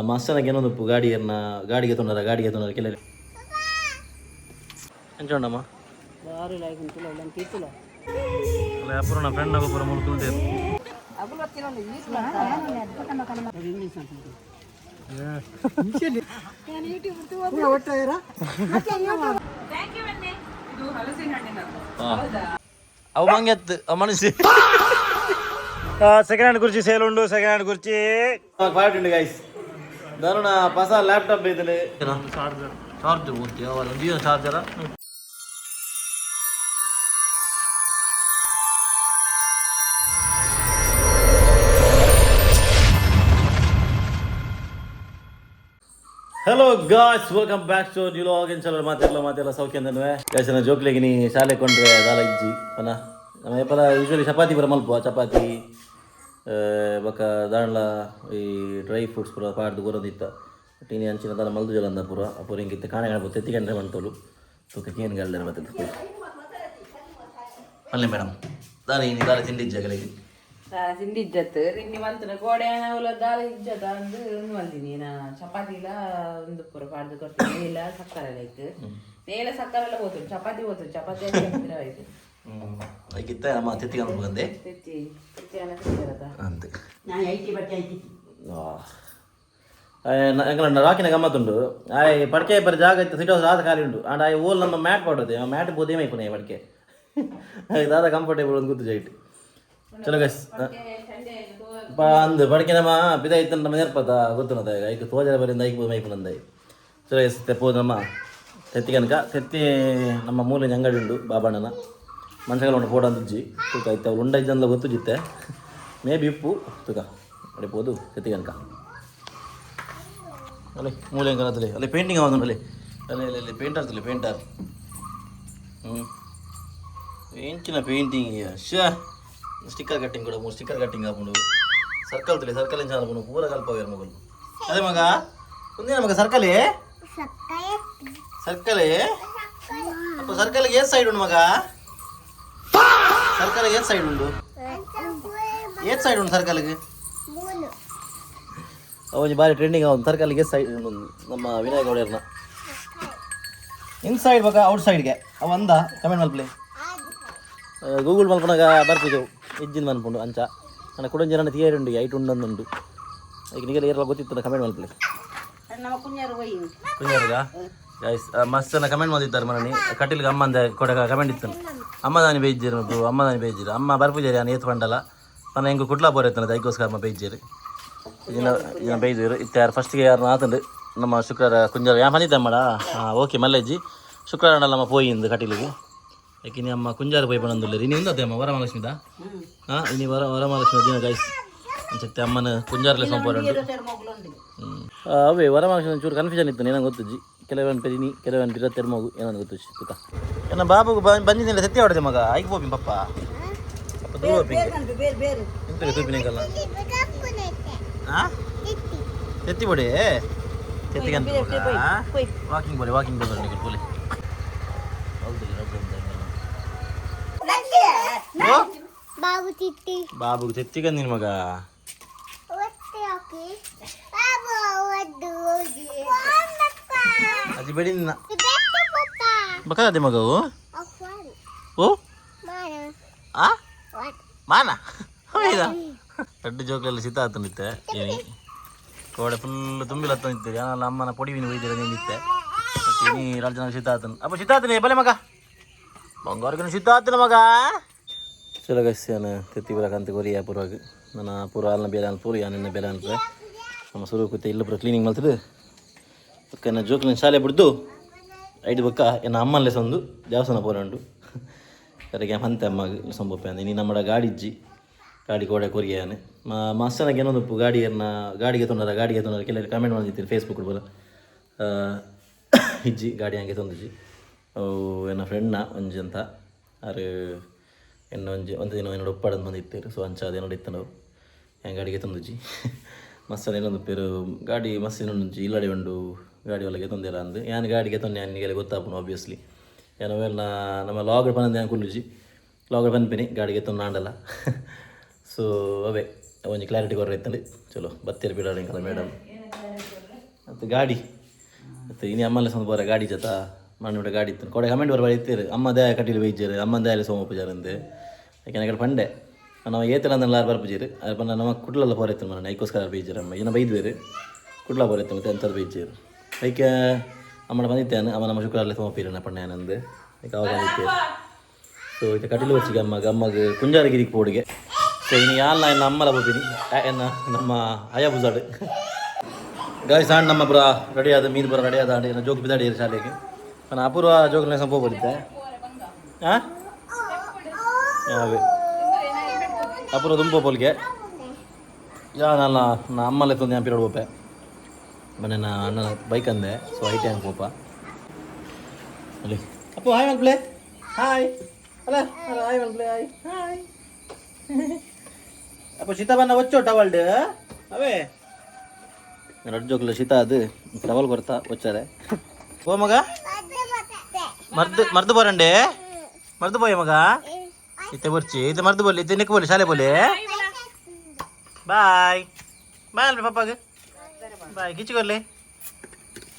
ಮಸ್ತನಕ್ಕೆ ಏನೊಂದು ಗಾಡಿಗೆ ತೊಂದರೆ ಕೆಲ ಎಂಚೋಂಡಮ್ಮ ಅಪೂರ್ಣ ಫ್ರೆಂಡ್ ಆಗ ಪೂರ ಮೂಲ ಕುಲ್ತೇರು ಅವು ಮಂಗೆತ್ತು ಮನಸ್ಸಿ ಸೆಕೆಂಡ್ ಹ್ಯಾಂಡ್ ಕುರ್ಚಿ ಸೇಲ್ ಉಂಡು ಸೆಕೆಂಡ್ ಹ್ಯಾಂಡ್ ಕುರ್ಚಿ ಪಾರ್ಟಿ ಉಂಡು ಗೈಸ್ ದಾರುಣ ಹೊಸ ಲ್ಯಾಪ್ಟಾಪ್ ಐತಲೆ ಚಾರ್ಜರ್ ಓಕೆ ಜಿಯೋ ಚಾರ್ಜರ hello guys welcome back to new log in channel ಮಾತೆಲ್ಲ ಸೌಖ್ಯ ಅಂದನ್ವೆ ಗಾಯ್ಸ್ ಜೋಕ್ಲಿಗೆ ನೀ ಶಾಲೆ ಕೊಂಡ್ರೆ ದಾಲ ಇಜ್ಜಿ ಪನ ನಮ್ಮ ಎಪ್ಪಲ ಯೂಶ್ವಲಿ ಚಪಾತಿ ಬರ ಮಲ್ಪ ಚಪಾತಿ ಬೊಕ್ಕ ದಾಂಡ್ಲ ಈ ಡ್ರೈ ಫ್ರೂಟ್ಸ್ ಪೂರ ಪಾಡ್ದು ಗೊರದಿತ್ತ ಟೀನಿ ಅಂಚಿನ ದಾಲ ಮಲ್ದು ಜಲಂದ ಪೂರ ಪೂರ ಹಿಂಗಿತ್ತು ಕಾಣೆ ಕಾಣ್ಬೋದು ತೆತ್ತಿಗಂಡ್ರೆ ಮಂತೋಳು ತೂಕಕ್ಕೆ ಏನು ಗಲ್ದಾರೆ ಮತ್ತೆ ಅಲ್ಲೇ ಮೇಡಮ್ ದಾಲ ಇನ್ನು ದಾಲ ತಿಂಡಿಜ್ಜಗಳಿಗೆ ತಿಂಡಿ ಇಜ್ಜತ್ತು ತಿಂಡಿ ಮಲ್ತನ ಗೋಡೆ ಅವಲ ದಾಲ್ ಇಜ್ಜತ ಅಂದು ಮಲ್ತೀನಿ ನಾ ಚಪಾತಿಲ ಒಂದು ಪೂರ ಪಾಡ್ದು ಕೊಡ್ತೀನಿ ಇಲ್ಲ ಸಕ್ಕರೆ ಲೈಕ್ ನೇಲ ಸಕ್ಕರೆ ಎಲ್ಲ ಹೋತು ಚಪಾತಿ ಆಯ್ತು ಐಕಿತ್ತ ಅಮ್ಮ ತೆತ್ತಿಗೆ ಬಂದೆ ತೆತ್ತಿ ಅಂತೆ ನಾನು ಐಟಿ ಬಟ್ಟೆ ಐತಿ ರಾಕಿನ ಗಮ್ಮತ್ತುಂಡು ಆಯ್ ಪಡ್ಕೆ ಬರ ಜಾಗ ಇತ್ತು ಸಿಟ್ ಹೌಸ್ ಆದ ಖಾಲಿ ಉಂಟು ಅಂಡ್ ಆಯ್ ಓಲ್ ನಮ್ಮ ಮ್ಯಾಟ್ ಪಡೋದೆ ಮ್ಯಾಟ್ ಬೋದೇಮೈ ಪುನಃ ಪಡ್ಕೆ ದಾದ ಕಂಫರ್ಟೇಬಲ್ ಒಂದು ಗೊತ್ತು ಜೈಟ್ ಚಲೋ ಗೈಸ್ ಅಂದು ಪಡ್ಕೆ ನಮ್ಮ ಪಿದ ಇತ್ತು ನಮ್ಮ ನೆನಪದ ಗೊತ್ತುನದ ಐಕ್ ತೋಜರ ಬರಿಂದ ಐಕ್ ಮೈಪು ನಂದೈ ಚಲೋ ಗೈಸ್ ತೆಪ್ಪೋದು ನಮ್ಮ ತೆತ್ತಿ ಕನಕ ತೆತ್ತಿ ನಮ್ಮ ಮೂಲೆ ಅಂಗಡಿ ಉಂಡು ಬಾಬಣ್ಣನ ಮನುಷ್ಯಗಳು ಉಂಟು ಫೋಟೋ ಅಂತಜ್ಜಿ ತೂಕ ಐತೆ ಅವ್ರು ಉಂಡ ಇದ್ದಂದ ಗೊತ್ತು ಜಿತ್ತೆ ಮೇ ಬಿ ಉಪ್ಪು ತೂಕ ಅಡಿಪೋದು ತೆತ್ತಿ ಕನಕ ಅಲ್ಲೇ ಮೂಲೆ ಅಂಕನದಲ್ಲಿ ಅಲ್ಲೇ ಪೇಂಟಿಂಗ್ ಆಗೋದು ಅಲ್ಲಿ ಅಲ್ಲಿ ಪೇಂಟರ್ ಎಂಚಿನ ಪೇಂಟಿಂಗ್ ಸ್ಟಿಕ್ಕರ್ ಕಟ್ಟಿಂಗ್ ಕೂಡ 3 ಸ್ಟಿಕ್ಕರ್ ಕಟ್ಟಿಂಗ್ ಹಾಕೊಂಡು ಸರ್ಕಲ್ ಎಂಚ ಹಾಕೊಂಡು ಪೂರ ಕಲ್ಪವೇರು ಮಗಲು ಅದೇ ಮಗ ಒಂದಿನ ಮಗ ಸರ್ಕಲೇ ಅಪ್ಪ ಸರ್ಕಲ್ಗೆ ಏತ್ ಸೈಡ್ ಉಂಡು ಮಗ ಸರ್ಕಲ್ಗೆ ಏತ್ ಸೈಡ್ ಉಂಡು ಸರ್ಕಲ್ಗೆ ಅವನು ಬಾರಿ ಟ್ರೆಂಡಿಂಗ್ ಅವನು ಸರ್ಕಲ್ಗೆ ಸೈಡ್ ಉಂಡು ನಮ್ಮ ವಿನಾಯಕ ಗೌಡರ್ನ ಇನ್ಸೈಡ್ ಮಗ ಔಟ್ ಸೈಡ್ಗೆ ಅವ ಅಂದ ಕಮೆಂಟ್ ಮಲ್ಪ್ಲೆ ಗೂಗಲ್ ಮಲ್ಪನಾಗ ಬರ್ತಿದ್ದೆವು ಇಜ್ಜಿನ ಮನ್ಪುಂಡು ಅಂಚ ನನ್ನ ಕುಡಂಜಿ ನನ್ನ ಥಿಯೇರಿ ಐಟ್ ಉಂಡೊಂದುಂಡು ಈಗ ನಿಗೆಲ್ಲ ಏರೆಲ್ಲ ಗೊತ್ತಿತ್ತು ಕಮೆಂಟ್ ಮಲ್ಪ್ಲೆ ಕುಂಜಾರಿಗ ಗೈಸ್ ಮಸ್ತನ ಕಮೆಂಟ್ ಮಾಡಿದ್ದಾರೆ ಮನನಿ ಕಟ್ಟಿಲ್ಗೆ ಅಮ್ಮಂದ ಕೊಡ ಕಮೆಂಟ್ ಇತ್ತು ಅಮ್ಮದಾನಿ ಬೇಯ್ಜಿರು ಬೇಯ್ಜಿರು ಅಮ್ಮ ಬರ್ಪುಜಾರಿ ನಾನು ಏತ್ ಪಂಡಲ್ಲ ನಾನು ಹೆಂಗೆ ಕುಟ್ಲಾ ಬೋರೈತಾನೆ ದೈಗೋಸ್ಕರ ಅಮ್ಮ ಬೇಯ್ಜಿರು ಇದನ್ನ ಬೇಯ್ದಿರು ಇತ್ತು ಯಾರು ಫಸ್ಟಿಗೆ ಯಾರು ಆತಂಡು ನಮ್ಮ ಶುಕ್ರವಾರ ಕುಂಜಾರ ಯಾ ಬಂದಿದ್ದೆ ಅಮ್ಮಡ ಓಕೆ ಮಲ್ಲೆಜ್ಜಿ ಶುಕ್ರವಾರ ನಮ್ಮ ಪೋಯಿಂದು ಕಟ್ಟಿಲಿಗೆ ಯಾಕೆ ನೀ ಅಮ್ಮ ಕುಂಜಾರ ಪೋಯಿ ಬಂದಿಲ್ಲ ನೀನು ಇಂದತ್ತೆ ಅಮ್ಮ ವರಮಹಾಲಕ್ಷ್ಮಿದ ಇನಿ ವರಮಹಾಲಕ್ಷ್ಮಿ ದಿನ ಗೈಸ್ ಅನ್ಸುತ್ತೆ ಅಮ್ಮನ ಕುಂಜಾರಲೆ ಸಂಪೂರ್ಣ ಅವೇ ವರಮಹಾಲಕ್ಷ್ಮಿ ಒಂಚೂರು ಕನ್ಫ್ಯೂಷನ್ ಇತ್ತು ನನಗೆ ಗೊತ್ತಜ್ಜಿ ಕೆಲವೊಂದು ಪೆರಿನಿ ಕೆಲವೊಂದು ಪಿರ ತೆರ್ಮಗು ಏನೋ ಗೊತ್ತು ತುಕ ಏನ ಬಾಬುಗೆ ಬಂದಿದ್ದಿಲ್ಲ ಸತ್ಯ ಹೊಡೆದೆ ಮಗ ಐಕ್ ಹೋಗಿ ಪಪ್ಪ ಅಪ್ಪ ದೂರ ಹೋಗಿ ತೂಪಿನಿಕಲ್ಲ ತೆತ್ತಿ ಬಡಿ ತೆತ್ತಿಗಂತ ವಾಕಿಂಗ್ ಬೋಲಿ ಪೋಲಿ ಬಾಬುಗೆ ತೆತ್ತಿಗಂದ ನಿನ್ ಮಗ ಅದಿ ಬೇಡಿ ನಿನ್ನ ಬಕ್ಕದೆ ಮಗವು ಓ ಮಾನ ಹೌದಾ ದೊಡ್ಡ ಜೋಕ್ಲೆಲ್ಲ ಸಿತ ನಿತ್ತೆ ಏನಿ ಕೋಡೆ ಫುಲ್ ತುಂಬಿಲತ್ತ ನಿಂತೆ ಯಾನಲ್ಲ ಅಮ್ಮನ ಪೊಡಿ ಮೀನು ಒಯ್ದಿರ ನಿಂತೆ ಮತ್ತೆ ನೀ ರಾಜನ ಸಿತ ಅಪ್ಪ ಸಿತ ಬಲೆ ಮಗ ಬಂಗಾರಗನ ಸಿತ ಮಗ ಚಲೋ ಗಸ್ಯಾನ ತೆತ್ತಿ ಬರಕಂತ ಕೊರಿಯ ಪೂರ್ವಾಗಿ ನನ್ನ ಪೂರ ಅಲ್ನ ಬೇರೆ ಅನ್ ಪೂರಿ ನಿನ್ನ ಬೇರೆ ಅಂತ ನಮ್ಮ ಸುರು ಕೂತೆ ಇಲ್ಲ ಪೂರ ಕ್ಲೀನಿಂಗ್ ಮಾಡ್ತಿದ್ದು ಪಕ್ಕ ಜೋಕ್ಲಿನ ಶಾಲೆ ಬಿಡ್ದು ಐದು ಬೊಕ್ಕ ಎನ್ನ ಅಮ್ಮಲ್ಲೇ ಸಂದು ದೇವಸ್ಥಾನ ಪೋರ ಉಂಟು ಕರೆಗೆ ಹಂತೆ ಅಮ್ಮ ಸಂಭವಪೆ ಅಂದೆ ನೀ ನಮ್ಮ ಗಾಡಿ ಕೋಡೆ ಕೊರಿಯಾನೆ ಮಸ್ತನಾಗ ಏನೊಂದು ಗಾಡಿಗೆ ತೊಂದರೆ ಕೆಲವರು ಕಮೆಂಟ್ ಮಾಡಿರ್ತೀರಿ ಫೇಸ್ಬುಕ್ ಬೋಲ ಇಜ್ಜಿ ಗಾಡಿ ಹಂಗೆ ತೊಂದಿಜ್ಜಿ ಅವು ಎನ್ನ ಫ್ರೆಂಡ್ನ ಒಂಜಿ ಅಂತ ಆರು ಎನ್ನ ಒಂದು ದಿನ ಏನೋ ಒಪ್ಪಡಂದು ಬಂದಿರ್ತೀರಿ ಸೊ ಅಂಚ ಅದೇನೋ ಇತ್ತು ನಾವು ಹೆಂಗೆ ಗಾಡಿಗೆ ತಂದುಜ್ಜಿ ಮಸ್ತನ ಏನೊಂದು ಪೇರು ಗಾಡಿ ಮಸ್ತಿನ ಉಂಜಿ ಇಲ್ಲಡೆ ಉಂಡು ಗಾಡಿ ಒಳಗೆ ತೊಂದಿಲ್ಲ ಅಂದು ಏನು ಗಾಡಿಗೆ ತೊಂದರೆ ನನಗೆ ಗೊತ್ತಾಪನು ಆಬ್ವಿಯಸ್ಲಿ ಏನೋ ಎಲ್ಲ ನಮ್ಮ ಲಾಗರ್ ಬಂದು ಏನು ಕುಂಡುಜಿ ಲಾಗರ್ ಬಂದ್ಬಿನಿ ಗಾಡಿಗೆ ತೊಂದು ಆಂಡಲ್ಲ ಸೊ ಅವೇ ಒಂಜಿ ಕ್ಲಾರಿಟಿ ಕೊರ ಇತ್ತಂడి ಚಲೋ ಬತ್ತೇರಿ ಬಿಡಾಡಿ ಕಲ ಮೇಡಮ್ ಮತ್ತು ಗಾಡಿ ಮತ್ತು ಇನಿ ಅಮ್ಮಲ್ಲ ಸಂದು ಬರ ಗಾಡಿ ಜೊತೆ ಮಣ್ಣು ಗಾಡಿ ಇತ್ತು ಕೊಡೆ ಕಮೆಂಟ್ ಬರ ಇರ್ತೀರಿ ಅಮ್ಮ ದೇ ಕಟ್ಟಿಲು ಬೈಜರು ಅಮ್ಮ ದೇ ಸೋಮ ಪೂಜಾರ ಅಂದು ಯಾಕೆ ಪಂಡೆ ನಾವು ಏತರ ಅಂದಲ್ಲ ಬರ್ಪುಜೀರು ಅದು ಬಂದ ನಮ್ಮ ಕುಟ್ಲೆಲ್ಲ ಪೋರೈತು ಮನೆ ಐಕೋಸ್ಕರ ಬೈಜರು ಅಮ್ಮ ಇನ್ನು ಬೈದ್ವೇರು ಕುಟ್ಲ ಪೋರೈತು ಮತ್ತು ಎಂಥದ್ದು ಬೈಜರು ಅದಕ್ಕೆ ಅಮ್ಮನ ಬಂದಿತ್ತೇನೆ ಅಮ್ಮ ನಮ್ಮ ಶುಕ್ರವಾರ ಸೋಮಪೀರನ ಪಣ್ಣೆ ನಂದು ಅದಕ್ಕೆ ಅವಾಗ ಬಂದಿತ್ತೇವೆ ಸೊ ಇದು ಕಟಿಲು ವರ್ಷಿಗೆ ಅಮ್ಮಗೆ ಕುಂಜಾರಗಿರಿಗೆ ಪೋಡಿಗೆ ಸೊ ಇನ್ನು ಯಾಲ್ಲ ಇನ್ನು ಅಮ್ಮಲ ಬರ್ತೀನಿ ಎನ್ನ ನಮ್ಮ ಅಯ್ಯಬುಜಾಡು ಗಾಯ ಸಾಂಡ್ ನಮ್ಮ ಪುರ ರೆಡಿ ಆದ ಮೀನು ಪುರ ರೆಡಿ ಆದ ಇನ್ನು ಜೋಗಿ ಬಿದ್ದಾಡಿ ಶಾಲೆಗೆ ನಾನು ಅಪೂರ್ವ ಜೋಗಿನ ಸಂಪೋ ಬರುತ್ತೆ ಹಾಂ ಅಪೂರ್ವ ತುಂಬ ಪೋಲ್ಗೆ ಯಾ ನಾನು ಅಮ್ಮಲ್ಲ ತಂದು ನಾನು ಪಿರೋಡ್ ಹೋಪೆ ಮನೆ ನಾ ಅಣ್ಣನ ಬೈಕ್ ಅಂದೆ ಸೊ ಐ ಟ್ಯಾಂಕ್ ಹೋಪ ಅಲ್ಲಿ ಅಪ್ಪು ಹಾಯ್ ಮಲ್ಪ್ಲೆ ಹಾಯ್ ಅಲ್ಲ ಅಲ್ಲ ಹಾಯ್ ಮಲ್ಪ್ಲೆ ಹಾಯ್ ಹಾಯ್ ಅಪ್ಪ ಶೀತ ಬನ್ನ ಒಚ್ಚೋ ಟವಲ್ಡ್ ಅವೇ ಎರಡು ಜೋಗ್ಲ ಶೀತ ಅದು ಟವಲ್ ಬರ್ತಾ ಒಚ್ಚಾರೆ ಓ ಮಗ ಮರ್ದು ಬರಂಡೆ ಮರ್ದು ಬೋಯ್ ಮಗ ಇತ್ತೆ ಬರ್ಚಿ ಇದು ಮರ್ದು ಬೋಲಿ ಇದು ನಿಕ್ ಬೋಲಿ ಶಾಲೆ ಬೋಲಿ ಬಾಯ್ ಬಾಯ್ ಅಲ್ರಿ ಪಪ್ಪಾಗ ಬಾಯ್ ಕಿಚ್ಕೊರ್ಲಿ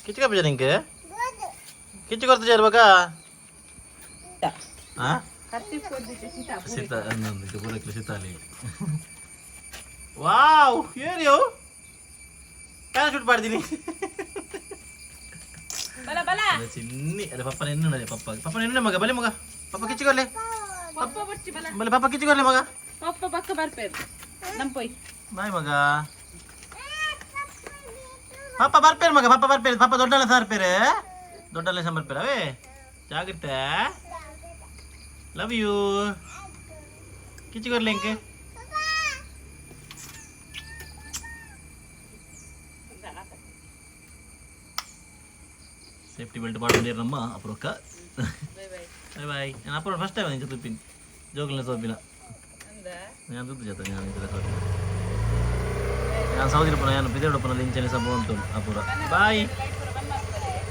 ಕಿಚ್ಕೊಪ್ಪ ನಿಂಗೆ ಕಿಚ್ಕೊರ್ತ ಇರ್ಬೇಕಾ ಹಾಂ ಸೀತಾ ಅನ್ನೊಂದು ಪೂರಕ್ಕೆ ಸೀತಾಲಿ ವಾವ್ ಏರಿಯೋ ಪ್ಯಾರಾಶೂಟ್ ಮಾಡ್ತೀನಿ ಚಿನ್ನಿ ಅಲ್ಲ ಪಪ್ಪನ ಎನ್ನು ಪಪ್ಪನ ಎನ್ನು ಮಗ ಬಲಿ ಮಗ ಪಪ್ಪ ಕಿಚ್ಕೊರ್ಲಿ ಬಲಿ ಪಪ್ಪ ಕಿಚ್ಕೊರ್ಲಿ ಮಗ ಪಪ್ಪ ಪಕ್ಕ ಬರ್ಪೇರು ನಂಪೋಯ್ ಬಾಯ್ ಮಗ ಪಪ್ಪ ಬರ್ಪೇರು ಮಗ ಪಪ್ಪ ಬರ್ಪೇರು ಪಪ್ಪ ದೊಡ್ಡಲ್ಲ ಸಾರ್ಪೇರು ದೊಡ್ಡಲ್ಲ ಸಂಬರ್ಪೇರು ಅವೇ ಜಾಗ್ರತೆ ಲವ್ ಯು ಕಿಚ್ಕೊರ್ಲಿ ಇಂಕೆ ಸೇಫ್ಟಿ ಬೆಲ್ಟ್ ಮಾಡ್ಕೊಂಡಿರ ನಮ್ಮ ಅಪುರಕ್ಕ ಬಾಯ್ ಬಾಯ್ ನಾನು ಅಪುರ ಫಸ್ಟ್ ಟೈಮ್ ನಿಂಗೆ ತುಪ್ಪಿನ ಜೋಗಲಿನ ಸೋಪಿನ ನಾನು ದುಡ್ಡು ಜೊತೆ ನಾನು ಇಂಚಲ ಸೋಪಿನ ನಾನು ಸೌದಿ ರೂಪನ ನಾನು ಬಿದೇಡಪ್ಪನಲ್ಲಿ ಇಂಚಲಿ ಸಬ್ಬು ಉಂಟು ಅಪುರ ಬಾಯ್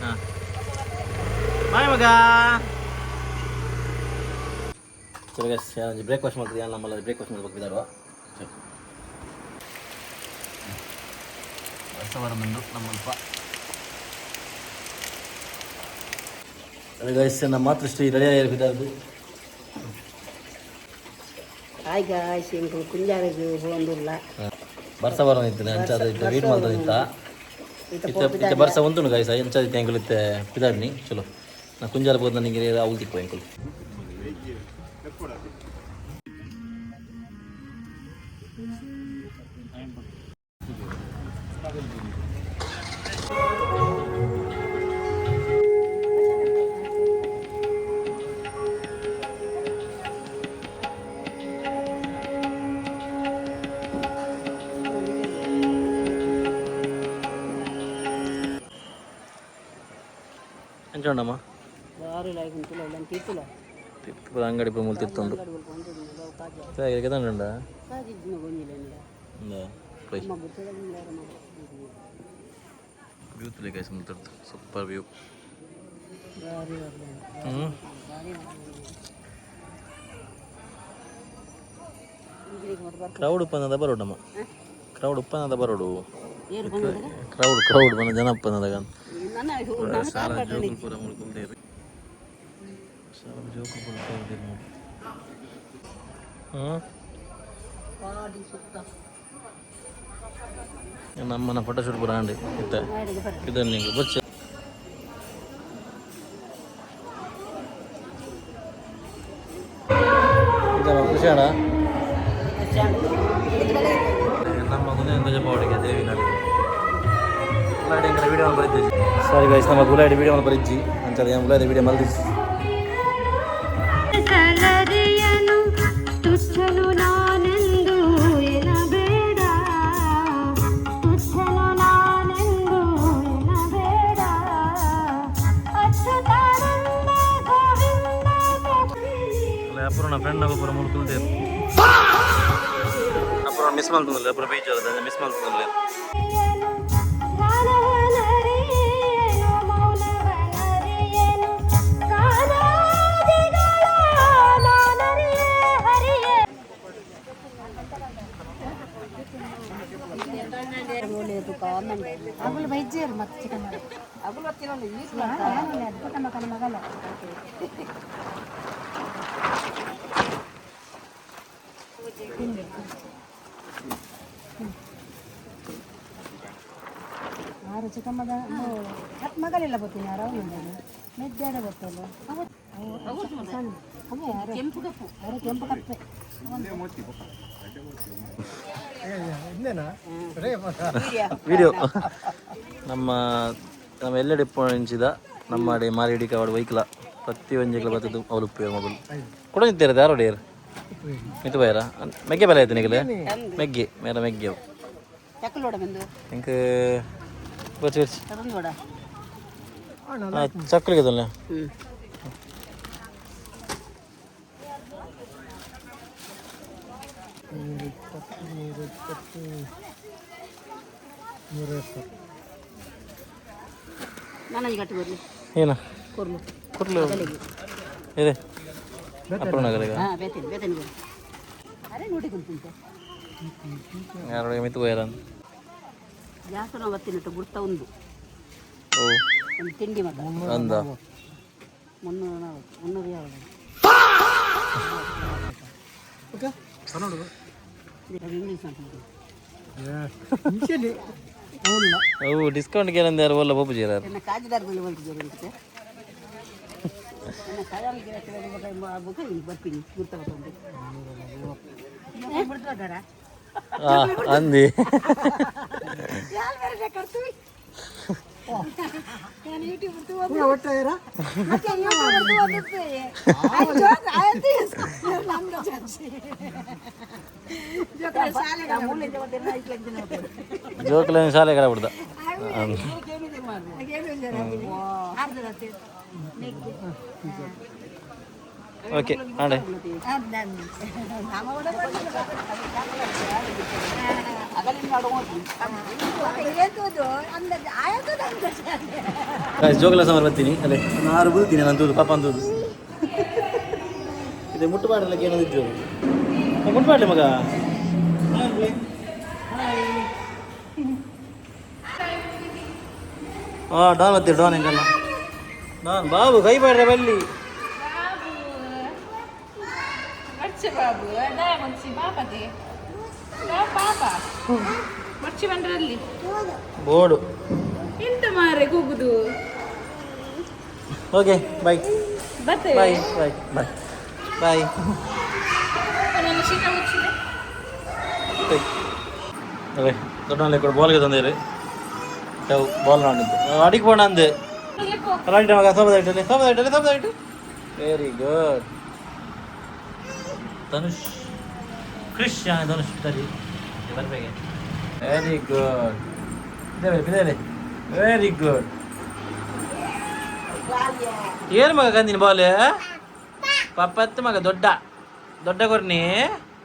ಹಾಂ ಬಾಯ್ ಮಗ ಚಲೋ ಗೈಸ್ ಬ್ರೇಕ್ಫಾಸ್ಟ್ ಮಾಡ್ತಿದ್ದೆ ನಮ್ಮಲ್ಲಿ ಬ್ರೇಕ್ಫಾಸ್ಟ್ ಮಾಡ್ಬೇಕು ಬಿದ್ದಾಡುವ ವರ್ಷವಾರ ಬಂದು ನಮ್ಮಲ್ಪ ಗೈಸ್ ನಮ್ಮ ಮಾತೃಶ್ರೀ ರೆಡಿಯಾಗಿ ಬಿದ್ದಾರ್ದು ಹಾಯ್ ಗಾಯ್ಸ್ ಇಂಕು ಕುಂಜಾರಿಗೆ ಹೋಗಂದಿಲ್ಲ ಬರ್ಸ ಇತ್ತು ಅಂಚಾದ ಇತ್ತು ವೀಟ್ ಮಾಡ್ತದ ಇತ್ತ ಬರ್ಸ ಒಂದುಂಡು ಗಾಯ್ಸ್ ಅಂಚಾದ ಇತ್ತು ಎಂಕುಲು ಇತ್ತೆ ಪಿದಾಡ್ನಿ ಚಲೋ ನಾ ಕುಂಜಾರ ಬೋದು ನನಗೆ ಅವಳು ತಿಕ್ಕು ಎಂಕುಲು ಎಂಚೋಂಡಮ್ಮ ತಿತ್ತು ಅಂಗಡಿ ಪೋಯಿ ಮೂಲು ತಿತ್ತೊಂದು ಕೆದಂಡ ವ್ಯೂ ತುಲೆ ಕೈಸ್ ಮುಲ್ತಿರ್ತು ಸೂಪರ್ ವ್ಯೂ ಕ್ರೌಡ್ ಉಪ್ಪಂದ ಬರೋಡಮ್ಮ ಕ್ರೌಡ್ ಉಪ್ಪಂದ ಬರೋಡು ಕ್ರೌಡ್ ಬಂದ ಜನ ಉಪ್ಪಂದಾಗ ಸಾಲ ಜೋಕುಲ್ ಪೂರ ಮುಳ್ಕೊಳ್ತೇರಿ ಸಾಲ ಜೋಕುಲ್ ಪೂರ ತೋರ್ದೇರಿ ನೋಡಿ ನಮ್ಮನ ಫೋಟೋಶೂಟ್ ಪೂರ ಅಂಡಿ ಇತ್ತ ಇದನ್ನು ನಿಂಗೆ ಬಚ್ಚ ಇದಮ್ಮ ಖುಷಿ ಅಣ್ಣ ನಮ್ಮ ಮುಂದೆ ಪಾವಡಿಗೆ ದೇವಿ ನಾಡಿ ಗುಲಾಡಿ ಎಂಕರ ವೀಡಿಯೋ ಬರಿದ್ದೀವಿ ಸಾರಿ ಗೈಸ್ ನಮ್ಮ ಗುಲಾಡಿ ವೀಡಿಯೋ ಬರಿದ್ದಿ ಅಂತಾರೆ ಏನು ಗುಲಾಡಿ ವೀಡಿಯೋ ಮಲ್ದಿಸಿ ಅಪೂರ್ಣ ಫ್ರೆಂಡ್ ನಾವು ಪೂರ ಮುಡ್ಕೊಳ್ತೇವೆ ಅಪೂರ್ಣ ಮಿಸ್ ಮಾಡ್ತಂದಿಲ್ಲ ಅಪೂರ ಬೀಚ್ ಅದ ಮಿಸ್ ಮಾಡ್ತಂದಿಲ್ಲ ಬೈಜೇರು ಮತ್ತೆ ಚಿಕನ್ ಮಾಡಿ ಅಗಲು ಹೊತ್ತಿನಲ್ಲ ಈಸ್ ಚಿಕನ್ ಮಕ್ಕಳ ಮಗಲ್ಲ ಆರು ಚಿಕನ್ ಮಗ ಹತ್ತು ಮಗಲೆಲ್ಲ ಬರ್ತೀನಿ ಯಾರು ಮೆದ್ದಾಡ ಗೊತ್ತಲ್ಲ ಕೆಂಪು ಕಪ್ಪು ಅರೆ ಕೆಂಪು ಕಪ್ಪೆ ವಿಡಿಯೋ ನಮ್ಮ ಎಲ್ಲೆಡೆ ಪೋಣಿಂಚಿದ ನಮ್ಮಡೆ ಮಾರಿಡಿ ಕಾವಡು ವೈಕ್ಲ ಪ್ರತಿ ಒಂಜಿಗ್ಲ ಬರ್ತದ್ದು ಅವಳು ಉಪಯೋಗ ಮಗಳು ಕೂಡ ನಿಂತಿರ ದಾರೋಡಿಯರ್ ಮಿತು ಬಯರ ಮೆಗ್ಗೆ ಬೆಲೆ ಆಯ್ತು ನಿಗಲೆ ಮೆಗ್ಗೆ ಮೇಲ ಮೆಗ್ಗೆ ನಿಂಗೆ ಬರ್ಚಿ ಬರ್ಚಿ ಚಕ್ಕಲಿಗೆ ಅದಲ್ಲ ಏನ ಕೊಡ್ಲು ಇದೆ ಅಪ್ಪನಗರಿಗೆ ಯಾರೊಳಗೆ ಮಿತು ಬಯರ ಗುರ್ತ ಒಂದು ಓ ಒಂದು ತಿಂಡಿ ಮಗ ಅಂದ 300 ಯಾವುದು ಓಕೆ ಸಣ್ಣದು ಇಂಗ್ಲೀಷ್ ಅಂತ ಅವು ಡಿಸ್ಕೌಂಟ್ಗೆ ಏನಂದ ಯಾರು ಒಲ್ಲ ಬೊಬ್ಬು ಜೀರ ನನ್ನ ಕಾಜಿದಾರದಲ್ಲಿ ಬಂದಿದ್ದಾರೆ ಅಂತ ನನ್ನ ಕಾಜಾಲಿಗೆ ಬರ್ತೀನಿ ಗುರ್ತ ಬರ್ತೀನಿ ಅಂದಿ ಜೋಕ್ಲ ಶಾಲೆ ಕಡೆ ಬಿಡ್ದ ಓಕೆ ಆಡೆ ಜೋಗಲ ಸಮರ್ ಬರ್ತೀನಿ ಅಲ್ಲೇ ನಾನು ಬೀಳ್ತೀನಿ ನಂದು ಪಾಪ ಅಂತದ್ದು ಇದೆ ಮುಟ್ಟು ಮಾಡಲಿಕ್ಕೆ ಏನೋ ಜೋಗ ಮುಟ್ಟು ಮಾಡಲಿ ಮಗ ಹಾಂ ಡಾನ್ ಬರ್ತೀವಿ ಡಾನ್ ಹೆಂಗಲ್ಲ ಡಾನ್ ಬಾಬು ಕೈ ಬಾಡ್ರೆ ಬಲ್ಲಿ ಬಾಬು ಪಾಪ ಮರ್ಚಿ ಬಂದ್ರಲ್ಲಿ ಬೋರ್ಡು ಎಂತ ಮಾರೆ ಕೂಗುದು ಓಕೆ ಬಾಯ್ ಬರ್ತೇವೆ ಬಾಯ್ ಬಾಯ್ ಬಾಯ್ ಬಾಯ್ ನನ್ನ ಶೀತ ಮುಚ್ಚಿದೆ ಅದೇ ದೊಡ್ಡ ಕೂಡ ಬಾಲ್ಗೆ ತಂದಿರಿ ಬಾಲ್ ನೋಡಿದ್ದು ಅಡಿಗೆ போன ಅಂದೆ ರೈಟ್ ಮಗ ಸಬದೈಟು ವೆರಿ ಗುಡ್ ಧನುಷ್ ಕ್ರಿಶ್ ಧನುಷ್ ಸರಿ ಬರ್ಬೇಕೆ ವೆರಿ ಗುಡ್ ಇದೆ ವೆರಿ ಗುಡ್ ಏನು ಮಗ ಕಂದಿನ ಬಾಲ್ ಪಪ್ಪತ್ತು ಮಗ ದೊಡ್ಡ ಕೊರ್ನಿ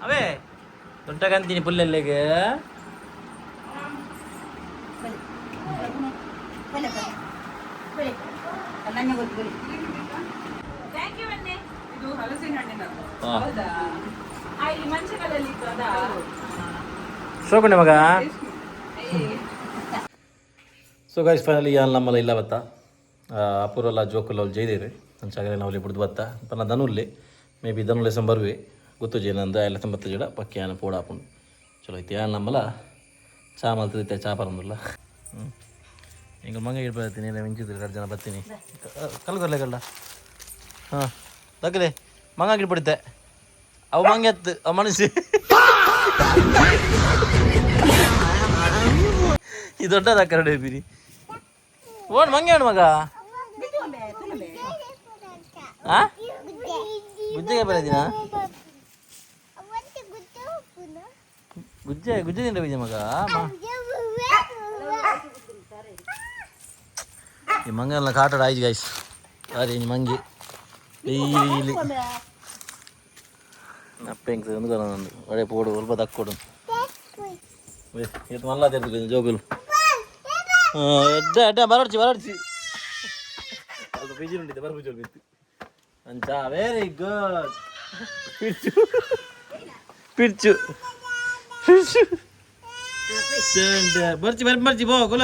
ಅವೇ ದೊಡ್ಡ ಕಂತೀನಿ ಪುಲ್ಲೆಲ್ಲಿಗೆ ಇದು ಹಲಸಿನ ಹಣ್ಣಿನ ಹೌದಾ ಇಲ್ಲಿ ಮಂಚಕಲಲ್ಲಿ ಇತ್ತು ಅದಾ ಶೋಕಣೆ ಮಗ ಸೊ ಗೈಸ್ ಫೈನಲಿ ಯಾನ್ ನಮ್ಮಲ್ಲ ಇಲ್ಲ ಬತ್ತ ಅಪೂರಲ್ಲ ಜೋಕುಲ್ಲ ಅವ್ರು ಜೈದೇರಿ ಅಂಚಾಗಲೇ ನಾವು ಬಿಡ್ದು ಬತ್ತ ಪನ್ನ ಧನುಲ್ಲಿ ಮೇ ಬಿ ಧನುಲೆ ಸಂಬರ್ವಿ ಗೊತ್ತು ಜೇನಂದ ಎಲ್ಲ ಸಂಬತ್ತ ಜಡ ಪಕ್ಕಿ ಯಾನ ಪೋಡ ಹಾಕೊಂಡು ಚಲೋ ಐತಿ ಯಾನ್ ನಮ್ಮಲ್ಲ ಚಾ ಮಲ್ತಿದ್ದೆ ಚಾ ಪರಂದಿಲ್ಲ ಹಿಂಗೆ ಮಂಗ ಇಡ್ಬರ್ತೀನಿ ಎಲ್ಲ ಮಿಂಚಿದ್ರಿ 2 ಜನ ಬರ್ತೀನಿ ಕಲ್ಗೊರ್ಲೆ ಕಲ್ಲ ಹಾಂ ತಗಲೆ ಮಂಗ ಗಿಡ್ಬಿಡುತ್ತೆ ಅವು ಮಂಗ ಎತ್ತು ಅವು ಮನಸ್ಸು ಈ ದೊಡ್ಡದ ಕರಡೆ ಬೀರಿ ಓಣ್ ಮಂಗೆ ಹೇಳು ಮಗ ಆ ಗುಜ್ಜೆಗೆ ಬರೋದಿನ ಗುಜ್ಜೆ ತಿಂಡ ಬೀಜ ಮಗ ಈ ಮಂಗನೆಲ್ಲ ಕಾಟಾಡ ಆಯ್ತು ಗಾಯ್ಸ್ ಅರೆ ಮಂಗಿ ಡೈಲಿ ಅಪ್ಪ ಹೆಂಗೆ ಒಂದು ನಂದು ಒಳ್ಳೆ ಪೋಡು ಸ್ವಲ್ಪ ತಕ್ಕೊಡು ಇದು ಮಲ್ಲ ತೆರೆದು ಜೋಗುಲು ಎಡ್ಡ ಬರಡ್ಸಿ ಸ್ವಲ್ಪ ಬೀಜಿ ಉಂಟಿದೆ ಬರ್ಬುಜೋಲ್ ಬಿತ್ತು ಅಂಚ ವೆರಿ ಗುಡ್ ಪಿರ್ಚು ಬರ್ಚಿ ಬೋ ಗುಲ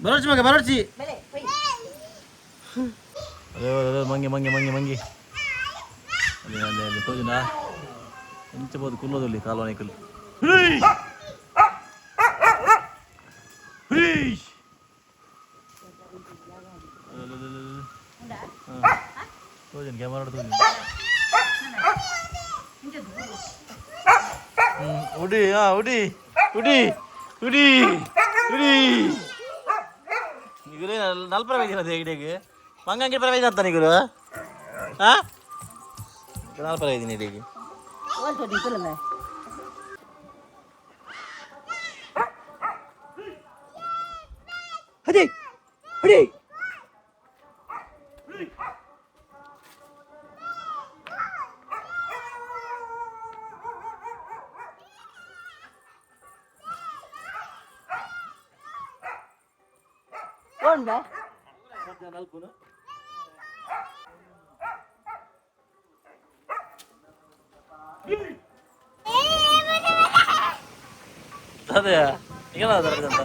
ಬರೋಚಿ ಮಗ ಬರೋಚಿ ಬೆಲೆ ಹೋಯ್ ಅದೇ ಮಂಗಿ ಮಂಗಿ ಮಂಗಿ ಮಂಗಿ ಅಲ್ಲಿ ಅಲ್ಲಿ ಅಲ್ಲಿ ತೋಜಿನ ಎಂಚಬಹುದು ಕುಲ್ಲೋದಲ್ಲಿ ಕಾಲೋನಿ ಕಲ್ಲು ತೋಜನ್ ಕ್ಯಾಮರಾ ತೋಜನ್ ಉಡಿ ಉಡಿ ಉಡಿ ಉಡಿ ಉಡಿ ಈಗ ನಲ್ಪ ಬೇಕಿರೋದು ಇಡೀಗೆ ಮಂಗಂಗೆ ಪ್ರವೇಶ ಅಂತ ನೀರು ಹಾಂ ನಾಲ್ಕು ಇದ್ದೀನಿ ಇಡೀಗೆ ಓಲ್ತೋಡಿ ಕುಲಂಗ ಅದೇ ಅಡಿ कोण बे ಅದೇ ಏನಾದ್ರು ಅಂತ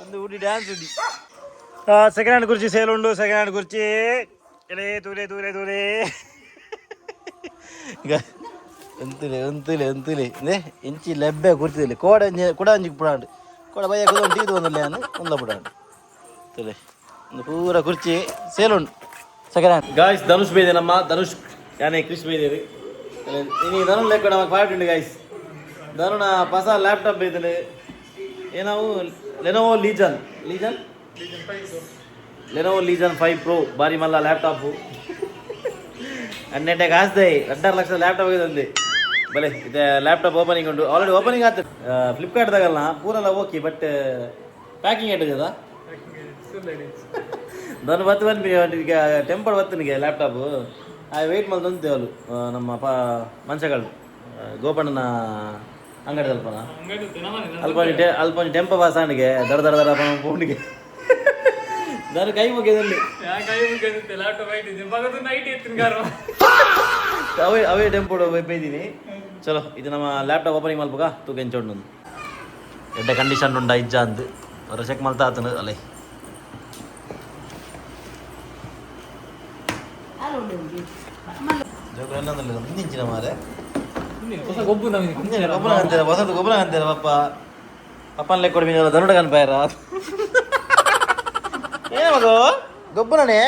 ಒಂದು ಉಡಿ ಡ್ಯಾನ್ಸ್ ಉಡಿ ಸೆಕೆಂಡ್ ಹ್ಯಾಂಡ್ ಕುರ್ಚಿ ಸೇಲ್ ಉಂಟು ಸೆಕೆಂಡ್ ಹ್ಯಾಂಡ್ ಕುರ್ಚಿ ಎಲೆ ತೂಲೆ ತೂಲೆ ತೂಲೆ ಈಗ ಎಂತುಲೆ ಎಂತುಲೆ ಎಂತುಲೆ ಇಂದೇ ಇಂಚಿ ಲೆಬ್ಬೆ ಕುರ್ತಿದ್ದಲ್ಲಿ ಕೋಡ ಕೂಡ ಅಂಜಿಗೆ ಬಿಡಾಂಡು ಕೋಡ ಬಯ್ಯ ಕುದೊಂದು ಟೀದು ಒಂದಲ್ಲ ನಾನು ಒಂದ ಬಿಡಾಂಡು ತುಲೆ ಒಂದು ಪೂರ ಕುರ್ಚಿ ಸೇಲ್ ಉಂಟು ಸೆಕೆಂಡ್ ಹ್ಯಾಂಡ್ ಗಾಯ್ಸ್ ಧನುಷ್ ಬೇದೆ ನಮ್ಮ ಧನುಷ್ ಯಾನೇ ಕ್ರಿಶ್ ಬೇದೇರಿ ಇನ್ನು ಧನು ಲೆಕ್ಕ ನಮಗೆ ಪಾರ್ಟಿ ಉಂಟು ಗಾಯ್ಸ್ ಧನುನ ಹೊಸ ಲ್ಯಾಪ್ಟಾಪ್ ಬೇಯ್ತಲೆ ಏನಾವು Lenovo Legion Legion Lenovo Legion 5 Pro ಬಾರಿ ಮಲ್ಲ ಲ್ಯಾಪ್ಟಾಪು ಅನ್ನೆಟ್ಟೆಗೆ ಹಾಸ್ದೆ 16 ಲಕ್ಷದ ಲ್ಯಾಪ್ಟಾಪ್ ಇದೆ ಬಲೆ ಇದು ಲ್ಯಾಪ್ಟಾಪ್ ಓಪನಿಂಗ್ ಉಂಟು ಆಲ್ರೆಡಿ ಓಪನಿಂಗ್ ಆಗ್ತದೆ ಫ್ಲಿಪ್ಕಾರ್ಟ್ದಾಗಲ್ಲ ಪೂರೆಲ್ಲ ಓಕೆ ಬಟ್ ಪ್ಯಾಕಿಂಗ್ ಇಟ್ಟಿದ್ದದ ನಾನು ಬತ್ತು ಬಂದ್ಬಿಡಿ ಈಗ ಟೆಂಪರ್ ಬತ್ತನಿಗೆ ಲ್ಯಾಪ್ಟಾಪು ವೆಯ್ಟ್ ಮಾಡಿ ತಂತೇವಲ್ಲ ನಮ್ಮ ಮನುಷ್ಯಗಳು ಗೋಪಣ್ಣನ ಅಂಗಡಿ ಅಲ್ಪನ ಅಲ್ಪನಿ ಟೆಂಪ ಬಾಸಣಿಗೆ ದಡ ದಡ ದಡ ಫೋನಿಗೆ ನಾನು ಕೈ ಮುಗಿದಲ್ಲಿ ಅವೇ ಟೆಂಪೋ ಬೈದೀನಿ ಚಲೋ ಇದು ನಮ್ಮ ಲ್ಯಾಪ್ಟಾಪ್ ಓಪನಿಂಗ್ ಮಲ್ಪಗ ತೂಕ ಎಂಚೋಂಡು ಎಡ್ಡ ಕಂಡೀಷನ್ ಉಂಡ ಇಜ್ಜ ಅಂದ್ ಅವ್ರ ಚೆಕ್ ಮಾಡ್ತಾ ಆತನು ಅಲ್ಲೇ ಮುಂದಿಂಚಿನ ಮಾರೆ ಗೊಬ್ಬರ ಅಂತೀರ ಹೊಸದು ಗೊಬ್ಬರ ಅಂತೀರ ಪಪ್ಪ ಪಪ್ಪನ ಲೆಕ್ಕ ಕೊಡ್ಬೀನಲ್ಲ ಧನುಡ ಕನ್ಪಾಯರ ಏನ ಮಗು ಗೊಬ್ಬರನೇ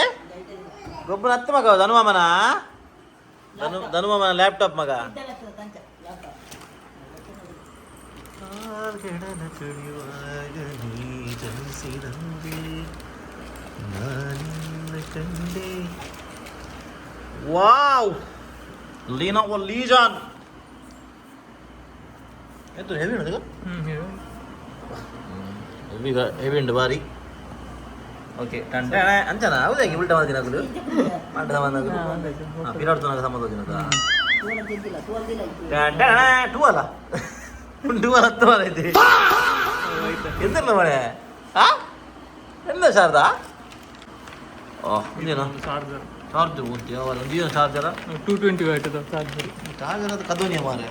ಗೊಬ್ಬರ ಹತ್ತು ಮಗ ಧನುಮಾಮನ ಧನುಮಾಮನ ಲ್ಯಾಪ್ಟಾಪ್ ಮಗ ವಾವ್ ಲಿನೋವೋ ಲೀಜನ್ ಎಂತ ಹೆವಿ ಉಂಟು ಹೆವಿ ಉಂಟು ಬಾರಿ ಓಕೆ ಟಂಟೆ ಅಂಚನ ಹೌದಾಗಿ ಉಲ್ಟ ಮಾಡಿದಿನಾಗಲು ಮಾಡ್ದ ಬಂದಾಗ ಪಿರಾಡ್ತನಾಗ ಸಂಬಂಧ ಟೂ ಅಲ್ಲ ಟೂ ಅಲ್ಲ 10 ವಾರ ಐತಿ ಎಂತಲ್ಲ ಮಳೆ ಎಂತ ಶಾರದಾ ಓಹ್ ಇದೇನಾ ಚಾರ್ಜರ್ ಓದ್ತೀಯ ಒಂದು ಏನು ಚಾರ್ಜರ 220 ವಾಟ್ ಚಾರ್ಜರ್ ಚಾರ್ಜರ್ ಅದು ಕದೋನಿಯ ಮಾರೆ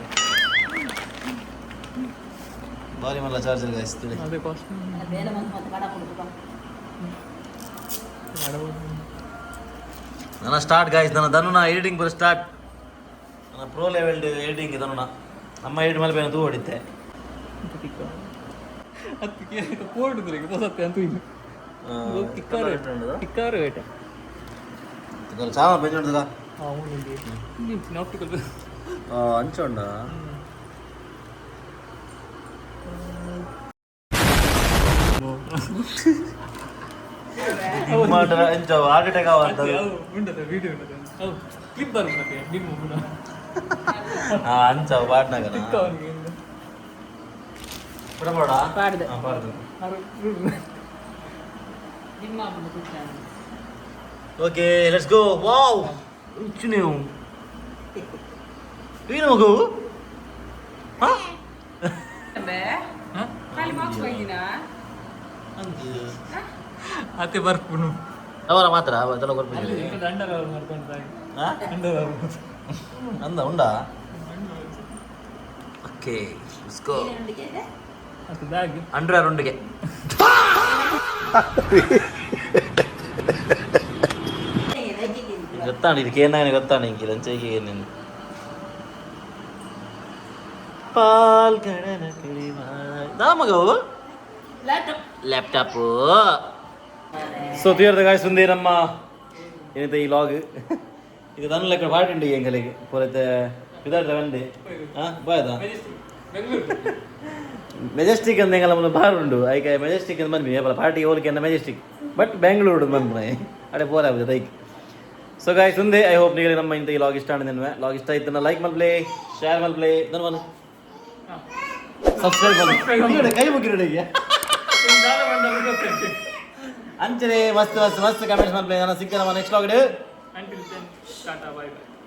ಬಾರಿ ಮಲ್ಲ ಚಾರ್ಜರ್ ಗಾಯಿಸ್ತೀವಿ ಅದೇ ಕಾಸ್ಟ್ ಬೇರೆ ಮತ್ತೆ ಕಡ ಕೊಡ್ಬೇಕು ನನ್ನ ಸ್ಟಾರ್ಟ್ ಗಾಯ್ಸ್ ನನ್ನ ಧನುನ ಎಡಿಟಿಂಗ್ ಬರೋ ಸ್ಟಾರ್ಟ್ ನನ್ನ ಪ್ರೋ ಲೆವೆಲ್ ಎಡಿಟಿಂಗ್ ಧನುನ ನಮ್ಮ ಎಡಿಟ್ ಮೇಲೆ ಬೇರೆ ತೂ ಹೊಡಿತೆ ಅದಕ್ಕೆ ಪೋರ್ಡ್ ಹೊಸತ್ತೆ ಅಂತೂ ಇಲ್ಲ ಟಿಕ್ಕಾರು ವೇಟ చాలా పెంచి ఉంటుందిగా అవునండి ఆప్టికల్ అంచండ హార్ట్ అటాక్ అవ్వదు ఉండదు వీడియో ఉండదు క్లిప్ బరున్నది ನಿಮ್ಮ ಅಂಚವ್ ಪಾಡ್ನ కదా ಪಡಪಡ ಪಾಡ್ದೆ ಪಾಡ್ದು ನಿಮ್ಮ ಅಮ್ಮ ಕೂತ್ಕೊಂಡು ಓಕೆ ಲೆಟ್ಸ್ ಗೋ ವಾವ್ ರುಚಿ ನೀವು ಏನು ಮಗು ಬೇ ಅತ್ತೆ ಬರ್ಪುನು ಅವರ ಮಾತ್ರ ಅವತ್ತೆಲ್ಲ ಬರ್ಬೋದು ಅಂದ ಉಂಡಾ ಓಕೆ ಉಸ್ಕೋ ಅಂಡರ್ ಉಂಡಿಗೆ ಗೊತ್ತಾണ് ಇದಕ್ಕೆ ಏನಾಗ ಗೊತ್ತಾണ് എനിക്ക് ലഞ്ചേക്ക് ಏನು ಪಾಲ್ ಗಣನ ಮಗವು ಲ್ಯಾಪ್ಟಾಪು ಸೊ തീർത്ത കാഴ്ച സുന്ദി ನಮ್ಮ ഇന്നത്തെ ഈ വ്ലോഗ് ഇത് തന്നെ പാട്ടുണ്ട് എങ്കലേക്ക് പോലത്തെ ഇതായിട്ട് വണ്ടി പോയതാ ಮೆಜೆಸ್ಟಿಕ್ ಅಂತ ಹೆಂಗಲ್ಲ ಬಾರುಂಡು ಐಕೆ ಮೆಜೆಸ್ಟಿಕ್ ಅಂತ ಬಂದ್ವಿ ಪಾರ್ಟಿಗೆ ಹೋಲಿಕೆ ಅಂತ ಮೆಜೆಸ್ಟಿಕ್ ಬಟ್ ಬೆಂಗಳೂರು ಬಂದ್ಬಿಡ ಅಡೆ ಬೋರ್ ಆಗುತ್ತೆ ಐಕ್ ಸೊ ಗಾಯ್ಸ್ ಮುಂದೆ ಐ ಹೋಪ್ ನಿಮಗೆ ನಮ್ಮ ಇಂಥ ಈ ಲಾಗ್ ಇಷ್ಟ ಆಡಿದ್ದೇನೆ ಲಾಗ್ ಇಷ್ಟ ಆಯ್ತು ಲೈಕ್ ಮಾಡ್ಲೇ ಶೇರ್ ಮಾಡ್ಲೇ ಧನ್ಯವಾದ ಸಬ್ಸ್ಕ್ರೈಬ್ ಮಾಡಿ ಕೈ ಮುಗಿರೋಡಿಗೆ ಅಂಚನೆ ಮಸ್ತ್ ಮಸ್ತ್ ಮಸ್ತ್ ಕಮೆಂಟ್ಸ್ ಮಾಡ್ಲೇ ನಾನು ಸಿಕ್ಕ ನಮ್ಮ next log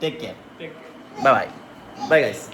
take care bye bye bye guys